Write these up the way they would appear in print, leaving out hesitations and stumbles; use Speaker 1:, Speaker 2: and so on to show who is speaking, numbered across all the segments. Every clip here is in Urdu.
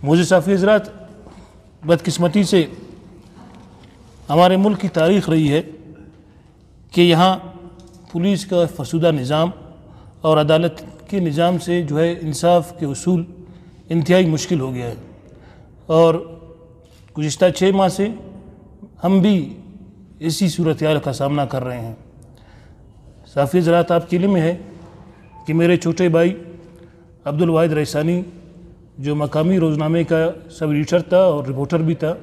Speaker 1: معزز صحافی حضرات، بدقسمتی سے ہمارے ملک کی تاریخ رہی ہے کہ یہاں پولیس کا فرسودہ نظام اور عدالت کے نظام سے جو ہے انصاف کے اصول انتہائی مشکل ہو گیا ہے، اور گزشتہ 6 ماہ سے ہم بھی اسی صورتحال کا سامنا کر رہے ہیں۔ صحافی حضرات، آپ کے علم میں ہے کہ میرے چھوٹے بھائی عبدالواحد ریسانی جو مقامی روزنامے کا سب ایڈیٹر تھا اور رپورٹر بھی تھا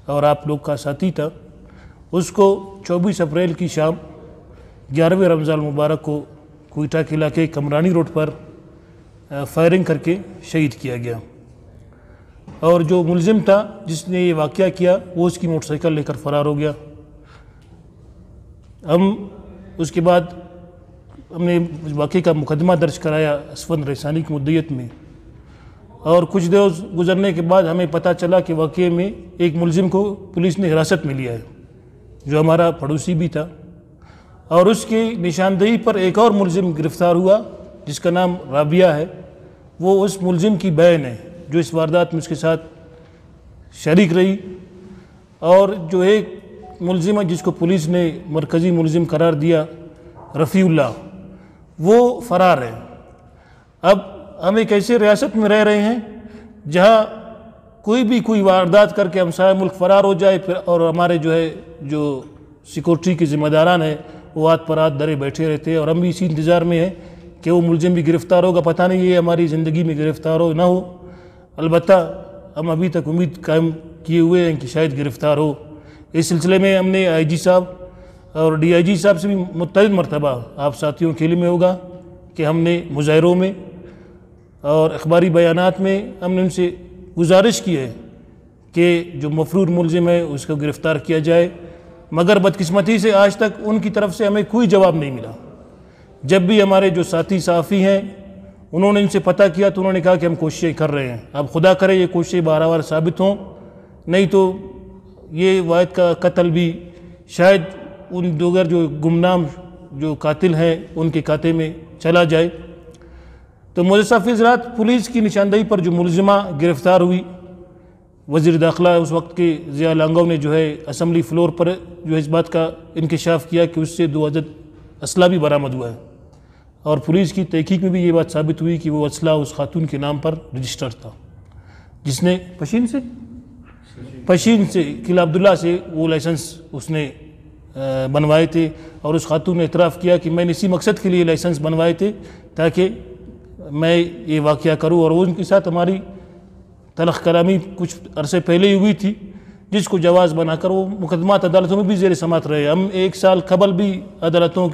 Speaker 1: اور آپ لوگ کا ساتھی تھا، اس کو 24 اپریل کی شام 11ویں رمضان المبارک کو کوئٹہ کے علاقے کمرانی روڈ پر فائرنگ کر کے شہید کیا گیا، اور جو ملزم تھا جس نے یہ واقعہ کیا وہ اس کی موٹر سائیکل لے کر فرار ہو گیا۔ اس کے بعد ہم نے واقعے کا مقدمہ درج کرایا اسفند ریسانی کی مدعیت میں، اور کچھ دیر گزرنے کے بعد ہمیں پتہ چلا کہ واقعے میں ایک ملزم کو پولیس نے حراست میں لیا ہے جو ہمارا پڑوسی بھی تھا، اور اس کی نشاندہی پر ایک اور ملزم گرفتار ہوا جس کا نام رابعہ ہے۔ وہ اس ملزم کی بہن ہے جو اس واردات میں اس کے ساتھ شریک رہی، اور جو ایک ملزم ہے جس کو پولیس نے مرکزی ملزم قرار دیا رفیع اللہ، وہ فرار ہے۔ اب ہم ایک ایسے ریاست میں رہ رہے ہیں جہاں کوئی واردات کر کے ہمسایہ ملک فرار ہو جائے، پھر اور ہمارے جو سیکورٹی کے ذمہ داران ہیں وہ ہاتھ پر ہاتھ دھرے بیٹھے رہتے ہیں، اور ہم بھی اسی انتظار میں ہیں کہ وہ ملزم بھی گرفتار ہوگا۔ پتہ نہیں یہ ہماری زندگی میں گرفتار ہو نہ ہو، البتہ ہم ابھی تک امید قائم کیے ہوئے ہیں کہ شاید گرفتار ہو۔ اس سلسلے میں ہم نے آئی جی صاحب اور ڈی آئی جی صاحب سے بھی متعدد مرتبہ، آپ ساتھیوں کے علم میں ہوگا کہ ہم نے مظاہروں میں اور اخباری بیانات میں ہم نے ان سے گزارش کی ہے کہ جو مفرور ملزم ہے اس کو گرفتار کیا جائے، مگر بدقسمتی سے آج تک ان کی طرف سے ہمیں کوئی جواب نہیں ملا۔ جب بھی ہمارے جو ساتھی صحافی ہیں انہوں نے ان سے پتہ کیا تو انہوں نے کہا کہ ہم کوششیں کر رہے ہیں، اب خدا کرے یہ کوششیں بارآور ثابت ہوں، نہیں تو یہ واحد کا قتل بھی شاید ان دیگر جو گمنام جو قاتل ہیں ان کے کھاتے میں چلا جائے۔ تو معزز صحافی حضرات، پولیس کی نشاندہی پر جو ملزمہ گرفتار ہوئی، وزیر داخلہ اس وقت کے ضیاء لانگو نے جو ہے اسمبلی فلور پر جو اس بات کا انکشاف کیا کہ اس سے 2 عدد اسلحہ بھی برآمد ہوا ہے، اور پولیس کی تحقیق میں بھی یہ بات ثابت ہوئی کہ وہ اسلحہ اس خاتون کے نام پر رجسٹر تھا جس نے پشین سے قلعہ عبداللہ سے وہ لائسنس اس نے بنوائے تھے، اور اس خاتون نے اعتراف کیا کہ میں نے اسی مقصد کے لیے لائسنس بنوائے تھے تاکہ میں یہ واقعہ کروں، اور وہ ان کے ساتھ ہماری تلخ کلامی کچھ عرصے پہلے ہی ہوئی تھی جس کو جواز بنا کر وہ مقدمات عدالتوں میں بھی زیر سماعت رہے۔ ہم 1 سال قبل بھی عدالتوں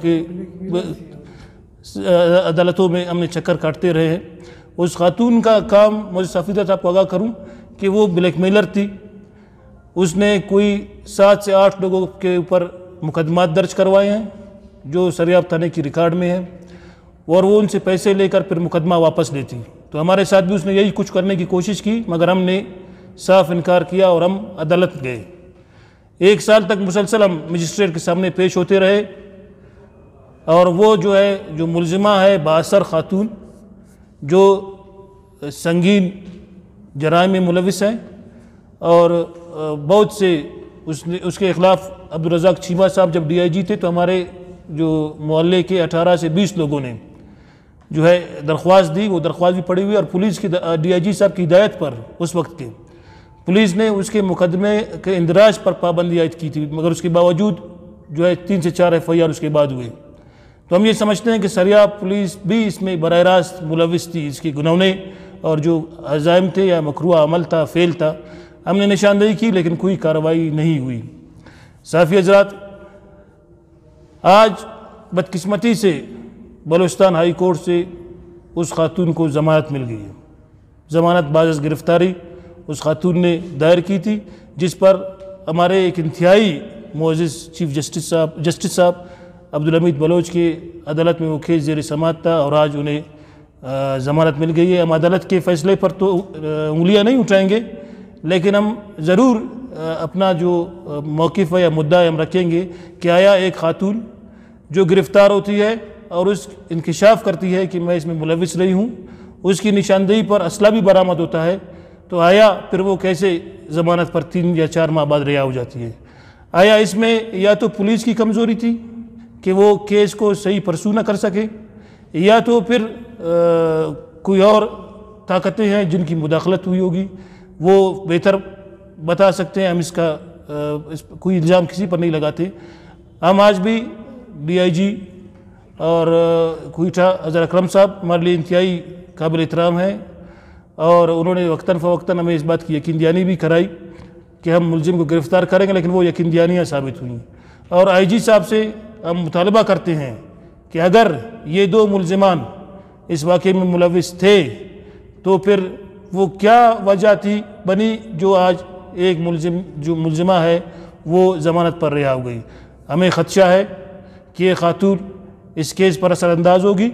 Speaker 1: میں ہم نے چکر کاٹتے رہے ہیں۔ اس خاتون کا کام معزز صحافی حضرات آپ کو آگاہ کروں کہ وہ بلیک میلر تھی، اس نے کوئی 7 سے 8 لوگوں کے اوپر مقدمات درج کروائے ہیں جو سریاب تھانے کی ریکارڈ میں ہیں، اور وہ ان سے پیسے لے کر پھر مقدمہ واپس لیتی۔ تو ہمارے ساتھ بھی اس نے یہی کچھ کرنے کی کوشش کی، مگر ہم نے صاف انکار کیا اور ہم عدالت گئے۔ 1 سال تک مسلسل ہم مجسٹریٹ کے سامنے پیش ہوتے رہے، اور وہ جو ملزمہ ہے بااثر خاتون جو سنگین جرائم میں ملوث ہیں، اور بہت سے اس کے خلاف عبدالرزاق چیمہ صاحب جب ڈی آئی جی تھے تو ہمارے جو محلے کے 18 سے 20 لوگوں نے جو ہے درخواست دی، وہ درخواست بھی پڑی ہوئی، اور پولیس کی ڈی آئی جی صاحب کی ہدایت پر اس وقت کے پولیس نے اس کے مقدمے کے اندراج پر پابندی عائد کی تھی، مگر اس کے باوجود جو ہے 3 سے 4 FIR اس کے بعد ہوئے۔ تو ہم یہ سمجھتے ہیں کہ سریاب پولیس بھی اس میں براہ راست ملوث تھی، اس کی گنونے اور جو عزائم تھے یا مکروہ عمل تھا، فعل تھا، ہم نے نشاندہی کی لیکن کوئی کارروائی نہیں ہوئی۔ صحافی حضرات، آج بدقسمتی سے بلوچستان ہائی کورٹ سے اس خاتون کو ضمانت مل گئی ہے۔ ضمانت بعد از گرفتاری اس خاتون نے دائر کی تھی، جس پر ہمارے ایک انتہائی معزز چیف جسٹس صاحب عبدالحمید بلوچ کی عدالت میں وہ کیس زیر سماعت تھا، اور آج انہیں ضمانت مل گئی ہے۔ ہم عدالت کے فیصلے پر تو انگلیاں نہیں اٹھائیں گے، لیکن ہم ضرور اپنا جو موقف ہے یا مدعا ہے ہم رکھیں گے کہ آیا ایک خاتون جو گرفتار ہوتی ہے اور اس انکشاف کرتی ہے کہ میں اس میں ملوث رہی ہوں، اس کی نشاندہی پر اسلحہ بھی برآمد ہوتا ہے، تو آیا پھر وہ کیسے ضمانت پر 3 یا 4 ماہ بعد رہا ہو جاتی ہے؟ آیا اس میں یا تو پولیس کی کمزوری تھی کہ وہ کیس کو صحیح پرسو نہ کر سکے، یا تو پھر کوئی اور طاقتیں ہیں جن کی مداخلت ہوئی ہوگی، وہ بہتر بتا سکتے ہیں، ہم اس کا کوئی الزام کسی پر نہیں لگاتے۔ ہم آج بھی ڈی آئی جی اور کوئٹہ اظہر اکرم صاحب ہمارے لیے انتہائی قابل احترام ہیں، اور انہوں نے وقتاً فوقتاً ہمیں اس بات کی یقین دہانی بھی کرائی کہ ہم ملزم کو گرفتار کریں گے، لیکن وہ یقین دہانیاں ثابت ہوئیں۔ اور آئی جی صاحب سے ہم مطالبہ کرتے ہیں کہ اگر یہ 2 ملزمان اس واقعے میں ملوث تھے تو پھر وہ کیا وجہ تھی بنی جو آج ایک ملزمہ ہے وہ ضمانت پر رہا ہو گئی۔ ہمیں خدشہ ہے کہ یہ خاتون اس کیس پر اثر انداز ہوگی،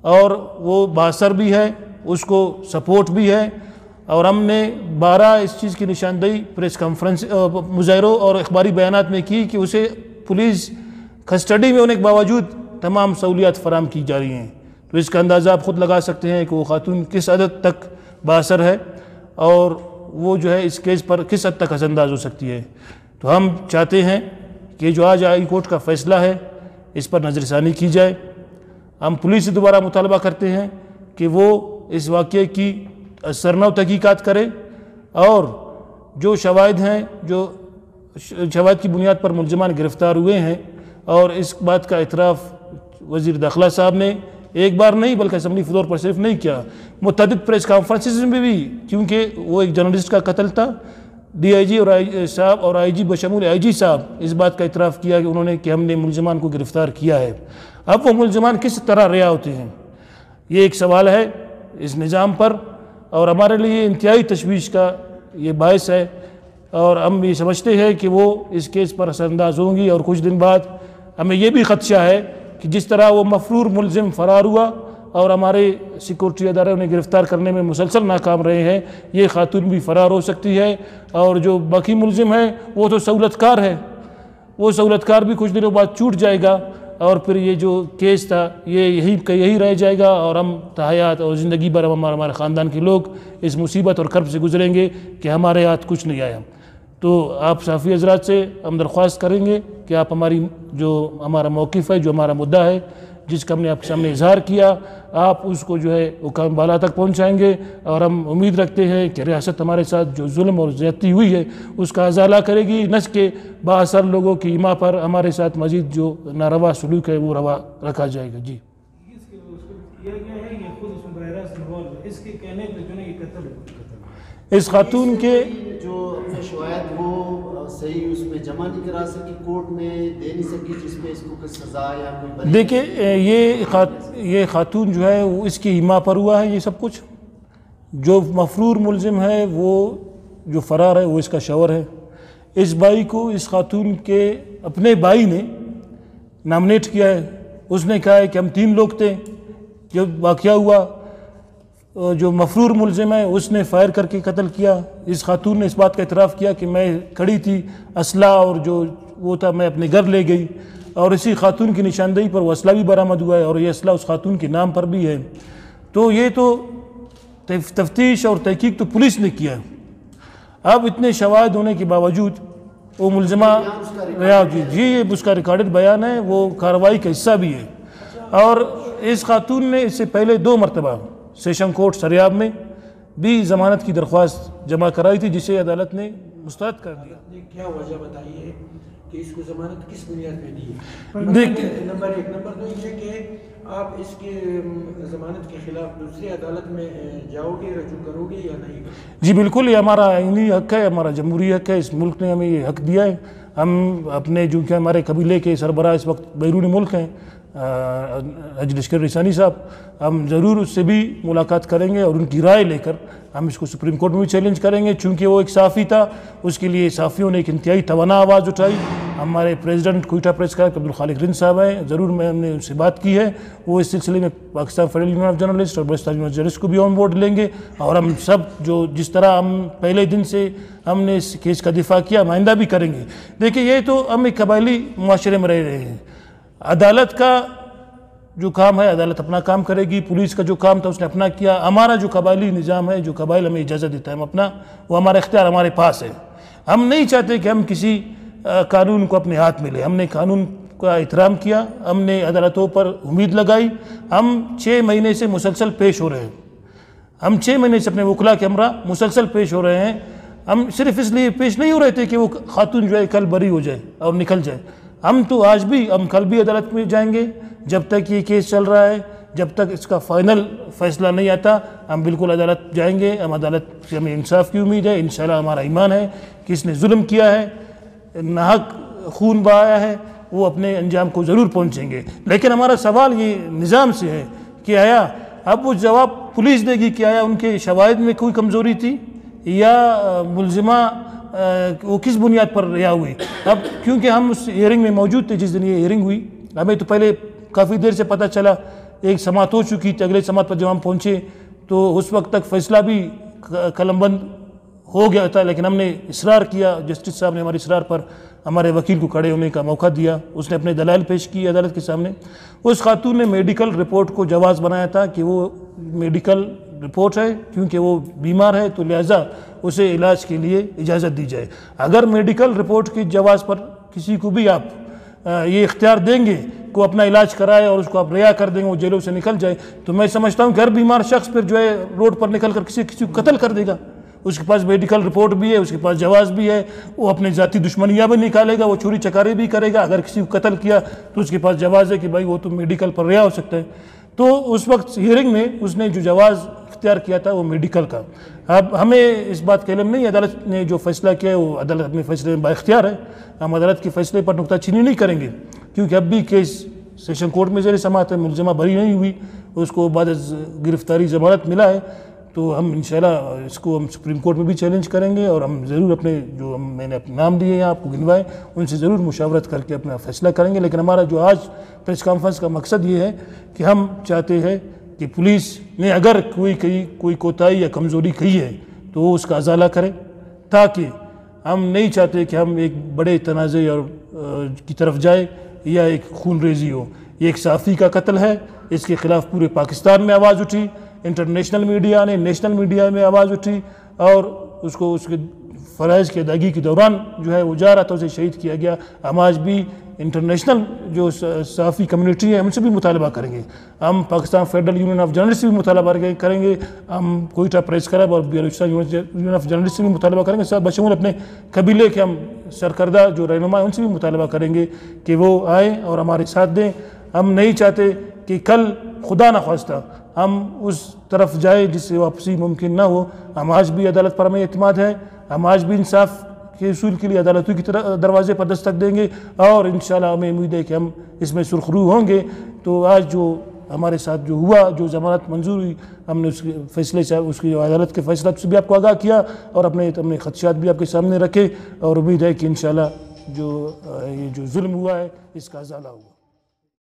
Speaker 1: اور وہ بااثر بھی ہے، اس کو سپورٹ بھی ہے، اور ہم نے 12 اس چیز کی نشاندہی پریس کانفرنس مظاہروں اور اخباری بیانات میں کی کہ اسے پولیس کسٹڈی میں ہونے کے باوجود تمام سہولیات فراہم کی جا رہی ہیں۔ تو اس کا اندازہ آپ خود لگا سکتے ہیں کہ وہ خاتون کس حد تک بااثر ہے، اور وہ جو ہے اس کیس پر کس حد تک اثر انداز ہو سکتی ہے۔ تو ہم چاہتے ہیں کہ جو آج ہائی کورٹ کا فیصلہ ہے اس پر نظر ثانی کی جائے۔ ہم پولیس سے دوبارہ مطالبہ کرتے ہیں کہ وہ اس واقعے کی سرنو تحقیقات کرے، اور جو شواہد ہیں، جو شواہد کی بنیاد پر ملزمان گرفتار ہوئے ہیں، اور اس بات کا اعتراف وزیر داخلہ صاحب نے ایک بار نہیں بلکہ اسمبلی فلور پر صرف نہیں کیا، متعدد پریس کانفرنسز میں بھی، کیونکہ وہ ایک جرنلسٹ کا قتل تھا، ڈی آئی جی اور آئی جی بشمول آئی جی صاحب اس بات کا اعتراف کیا کہ انہوں نے کہ ہم نے ملزمان کو گرفتار کیا ہے۔ اب وہ ملزمان کس طرح رہا ہوتے ہیں، یہ ایک سوال ہے اس نظام پر، اور ہمارے لیے انتہائی تشویش کا یہ باعث ہے، اور ہم یہ سمجھتے ہیں کہ وہ اس کیس پر اثر انداز ہوں گی، اور کچھ دن بعد ہمیں یہ بھی خدشہ ہے کہ جس طرح وہ مفرور ملزم فرار ہوا اور ہمارے سیکورٹی ادارے انہیں گرفتار کرنے میں مسلسل ناکام رہے ہیں، یہ خاتون بھی فرار ہو سکتی ہے، اور جو باقی ملزم ہیں وہ تو سہولت کار ہے، وہ سہولت کار بھی کچھ دنوں بعد چھوٹ جائے گا، اور پھر یہ جو کیس تھا یہ یہی رہ جائے گا، اور ہم تحیات اور زندگی بھر ہمارے خاندان کے لوگ اس مصیبت اور کرب سے گزریں گے کہ ہمارے ہاتھ کچھ نہیں آیا۔ تو آپ صحافی حضرات سے ہم درخواست کریں گے کہ آپ ہمارا موقف ہے، جو ہمارا مدعا ہے، جس کا ہم نے آپ کے سامنے اظہار کیا، آپ اس کو جو ہے حکام بالا تک پہنچائیں گے، اور ہم امید رکھتے ہیں کہ ریاست ہمارے ساتھ جو ظلم اور زیادتی ہوئی ہے اس کا ازالہ کرے گی، نہ کہ بااثر لوگوں کی ایما پر ہمارے ساتھ مزید جو ناروا سلوک ہے وہ روا رکھا جائے گا۔ جی اس خاتون کے
Speaker 2: جو شواہد وہ صحیح اس میں جمع نہیں کرا سکی، کورٹ میں دے نہیں سکی، جس میں اس کو کوئی سزا یا کوئی
Speaker 1: دیکھیں یہ خاتون جو ہے وہ اس کی ایما پر ہوا ہے یہ سب کچھ۔ جو مفرور ملزم ہے وہ جو فرار ہے وہ اس کا شوہر ہے۔ اس بھائی کو اس خاتون کے اپنے بھائی نے نامنیٹ کیا ہے، اس نے کہا ہے کہ ہم 3 لوگ تھے، جب واقعہ ہوا جو مفرور ملزم ہے اس نے فائر کر کے قتل کیا۔ اس خاتون نے اس بات کا اعتراف کیا کہ میں کھڑی تھی، اسلحہ اور جو وہ تھا میں اپنے گھر لے گئی، اور اسی خاتون کی نشاندہی پر وہ اسلحہ بھی برآمد ہوا ہے، اور یہ اسلحہ اس خاتون کے نام پر بھی ہے۔ تو یہ تو تفتیش اور تحقیق تو پولیس نے کیا ہے۔ اب اتنے شواہد ہونے کے باوجود وہ ملزمہ جی یہ اس کا ریکارڈڈ بیان ہے، وہ کارروائی کا حصہ بھی ہے، اور اس خاتون نے اس سے پہلے 2 مرتبہ سیشن کورٹ سریاب میں بھی ضمانت کی درخواست جمع کرائی تھی، جسے عدالت نے مسترد کر دیا۔
Speaker 3: کیا وجہ بتائیے کہ اس کو ضمانت کس بنیاد پہ دی ہے؟ نمبر 1 نمبر 2 یہ کہ آپ اس کے ضمانت کے خلاف دوسری عدالت میں جاؤ گے، رجوع کرو گے یا نہیں؟
Speaker 1: جی بالکل، یہ ہمارا آئینی حق ہے، ہمارا جمہوری حق ہے، اس ملک نے ہمیں یہ حق دیا ہے۔ ہم اپنے جو کہ ہمارے قبیلے کے سربراہ اس وقت بیرون ملک ہیں حاجی لشکر ریسانی صاحب، ہم ضرور اس سے بھی ملاقات کریں گے، اور ان کی رائے لے کر ہم اس کو سپریم کورٹ میں بھی چیلنج کریں گے، چونکہ وہ ایک صحافی تھا، اس کے لیے صحافیوں نے ایک انتہائی توانا آواز اٹھائی۔ ہمارے president Quetta press club Abdul Khaliq Rind صاحب ہیں، ضرور ہم نے ان سے بات کی ہے، وہ اس سلسلے میں Pakistan federal union of journalist اور بلوچستان یونین آف جرنلسٹ کو بھی آن بورڈ لیں گے، اور ہم سب جو جس طرح ہم پہلے دن سے ہم نے اس کیس کا دفاع کیا، ہم آئندہ بھی کریں گے۔ دیکھیں یہ تو ہم ایک قبائلی معاشرے میں رہ رہے ہیں، عدالت کا جو کام ہے عدالت اپنا کام کرے گی، پولیس کا جو کام تھا اس نے اپنا کیا، ہمارا جو قبائلی نظام ہے، جو قبائل ہمیں اجازت دیتا ہے ہم اپنا، وہ ہمارا اختیار ہمارے پاس ہے۔ ہم نہیں چاہتے کہ ہم کسی قانون کو اپنے ہاتھ میں لیں، ہم نے قانون کا احترام کیا، ہم نے عدالتوں پر امید لگائی، ہم 6 مہینے سے مسلسل پیش ہو رہے ہیں، ہم 6 مہینے سے اپنے وکلاء کے ہمراہ مسلسل پیش ہو رہے ہیں۔ ہم صرف اس لیے پیش نہیں ہو رہے تھے کہ وہ خاتون جو ہے کل بری ہو جائے اور نکل جائے، ہم تو آج بھی، ہم کل بھی عدالت میں جائیں گے، جب تک یہ کیس چل رہا ہے، جب تک اس کا فائنل فیصلہ نہیں آتا ہم بالکل عدالت جائیں گے۔ ہم عدالت سے ہمیں انصاف کی امید ہے، انشاءاللہ ہمارا ایمان ہے کہ اس نے ظلم کیا ہے، ناحق خون بہایا ہے، وہ اپنے انجام کو ضرور پہنچیں گے۔ لیکن ہمارا سوال یہ نظام سے ہے کہ آیا اب وہ جواب پولیس دے گی کہ آیا ان کے شواہد میں کوئی کمزوری تھی یا ملزمہ وہ کس بنیاد پر رہا ہوئی۔ اب کیونکہ ہم اس ہیئرنگ میں موجود تھے جس دن یہ ہیئرنگ ہوئی، ہمیں تو پہلے کافی دیر سے پتہ چلا، ایک سماعت ہو چکی تھی، اگلے سماعت پر جب ہم پہنچے تو اس وقت تک فیصلہ بھی قلم بند ہو گیا تھا، لیکن ہم نے اصرار کیا، جسٹس صاحب نے ہمارے اصرار پر ہمارے وکیل کو کھڑے ہونے کا موقع دیا، اس نے اپنے دلائل پیش کی عدالت کے سامنے۔ اس خاتون نے میڈیکل رپورٹ کو جواز بنایا تھا کہ وہ میڈیکل رپورٹ ہے، کیونکہ وہ بیمار ہے تو لہٰذا اسے علاج کے لیے اجازت دی جائے۔ اگر میڈیکل رپورٹ کی جواز پر کسی کو بھی آپ یہ اختیار دیں گے کہ وہ اپنا علاج کرائے اور اس کو آپ رہا کر دیں گے، وہ جیلوں سے نکل جائے، تو میں سمجھتا ہوں کہ ہر بیمار شخص پھر جو ہے روڈ پر نکل کر کسی کو قتل کر دے گا۔ اس کے پاس میڈیکل رپورٹ بھی ہے، اس کے پاس جواز بھی ہے، وہ اپنے ذاتی دشمنیاں بھی نکالے گا، وہ چوری چکاری بھی کرے گا، اگر کسی کو قتل کیا تو اس کے پاس جواز ہے کہ بھائی وہ تو میڈیکل پر رہا ہو سکتا ہے۔ تو اس وقت ہیئرنگ میں اس نے جو جواز اختیار کیا تھا وہ میڈیکل کا۔ اب ہمیں اس بات کا علم نہیں، عدالت نے جو فیصلہ کیا ہے وہ عدالت اپنے فیصلے میں با اختیار ہے، ہم عدالت کے فیصلے پر نکتہ چینی نہیں کریں گے، کیونکہ اب بھی کیس سیشن کورٹ میں زیر سماعت ہے، ملزمہ بری نہیں ہوئی، اس کو بعد از گرفتاری ضمانت ملا ہے، تو ہم انشاءاللہ اس کو ہم سپریم کورٹ میں بھی چیلنج کریں گے، اور ہم ضرور اپنے جو میں نے اپنے نام دیے ہیں آپ کو گنوائے، ان سے ضرور مشاورت کر کے اپنا فیصلہ کریں گے۔ لیکن ہمارا جو آج پریس کانفرنس کا مقصد یہ ہے کہ ہم چاہتے ہیں کہ پولیس نے اگر کوئی کوتاہی یا کمزوری کی ہے تو وہ اس کا ازالہ کرے، تاکہ ہم نہیں چاہتے کہ ہم ایک بڑے تنازع اور کی طرف جائے یا ایک خون ریزی ہو۔ یہ ایک صحافی کا قتل ہے، اس کے خلاف پورے پاکستان میں آواز اٹھی، انٹرنیشنل میڈیا نے، نیشنل میڈیا میں آواز اٹھی، اور اس کو اس کے فرائض کی ادائیگی کے دوران جو ہے وہ جا رہا تھا، اسے شہید کیا گیا۔ ہم آج بھی انٹرنیشنل جو صحافی کمیونٹی ہے ان سے بھی مطالبہ کریں گے، ہم Pakistan federal union of journalist سے بھی مطالبہ کریں گے، ہم کوئٹہ پریس کلب اور بلوچستان یونین آف جرنلسٹ سے بھی مطالبہ کریں گے، سب بشمول اپنے قبیلے کے ہم سرکردہ جو رہنما ہیں ان سے بھی مطالبہ کریں گے کہ وہ آئیں اور ہمارے ساتھ دیں۔ ہم نہیں چاہتے کہ کل خدا نخواستہ ہم اس طرف جائے جس سے واپسی ممکن نہ ہو۔ ہم آج بھی عدالت پر ہمیں اعتماد ہے، ہم آج بھی انصاف کے اصول کے لیے عدالتوں کی دروازے پر دستک دیں گے، اور انشاءاللہ ہمیں امید ہے کہ ہم اس میں سرخرو ہوں گے۔ تو آج جو ہمارے ساتھ جو ہوا، جو ضمانت منظور ہوئی، ہم نے اس کے فیصلے سے، اس کی عدالت کے فیصلات سے بھی آپ کو آگاہ کیا، اور اپنے خدشات بھی آپ کے سامنے رکھے، اور امید ہے کہ انشاءاللہ یہ جو ظلم ہوا ہے اس کا ازالہ ہوگا۔